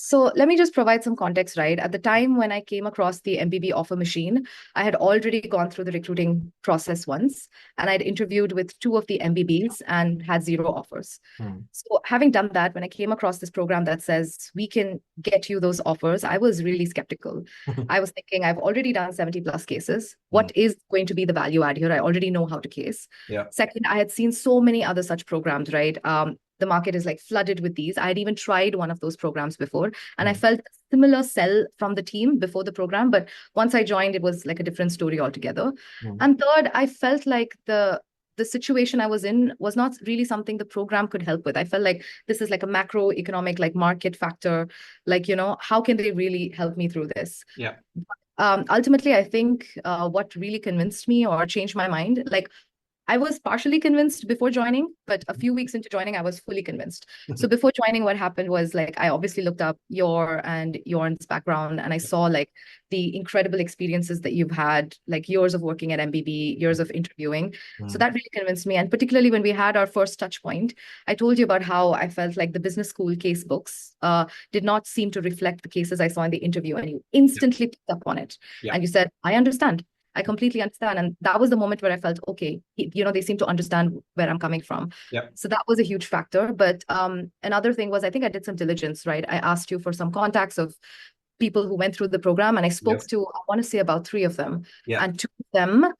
So let me just provide some context, right? At the time when I came across the MBB offer machine, I had already gone through the recruiting process once, and I'd interviewed with two of the MBBs and had zero offers. Hmm. So having done that, when I came across this program that says we can get you those offers, I was really skeptical. I was thinking, I've already done 70 plus cases. Hmm. What is going to be the value add here? I already know how to case. Yeah. Second, I had seen so many other such programs, right? The market is like flooded with these. I had even tried one of those programs before, and I Hmm. felt a similar sell from the team before the program. But once I joined, it was like a different story altogether. Hmm. And third, I felt like the situation I was in was not really something the program could help with. I felt like this is like a macroeconomic, like market factor. Like, how can they really help me through this? Yeah. Ultimately, I think what really convinced me or changed my mind, like I was partially convinced before joining, but a few weeks into joining, I was fully convinced. So before joining, what happened was like I obviously looked up your and Jorn's background, and I saw like the incredible experiences that you've had, like years of working at MBB, years of interviewing. So Hmm. that really convinced me. And particularly when we had our first touch point, I told you about how I felt like the business school case books did not seem to reflect the cases I saw in the interview, and you Yeah. instantly picked up on it. Yeah. And you said, I understand. I completely understand. And that was the moment where I felt, okay, they seem to understand where I'm coming from. Yeah. So that was a huge factor. But another thing was, I think I did some diligence, right? I asked you for some contacts of people who went through the program, and I spoke Yes. to, I want to say about three of them. Yeah. And two of them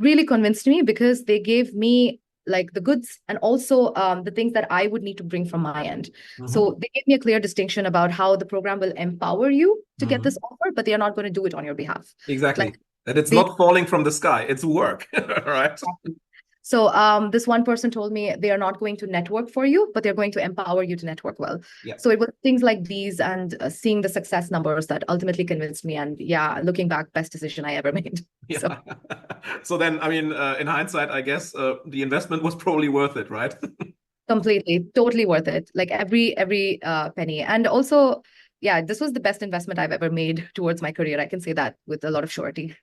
really convinced me because they gave me like the goods and also the things that I would need to bring from my end. Hmm. So they gave me a clear distinction about how the program will empower you to get this Hmm. offer, but they are not going to do it on your behalf. Like Exactly. That it's they not falling from the sky. It's work, right? So this one person told me they are not going to network for you, but they're going to empower you to network well. Yeah. So it was things like these and seeing the success numbers that ultimately convinced me. And yeah, looking back, best decision I ever made. So Yeah. So then, I mean, in hindsight, I guess the investment was probably worth it, right? completely, totally worth it. Like every penny. And also, yeah, this was the best investment I've ever made towards my career. I can say that with a lot of surety.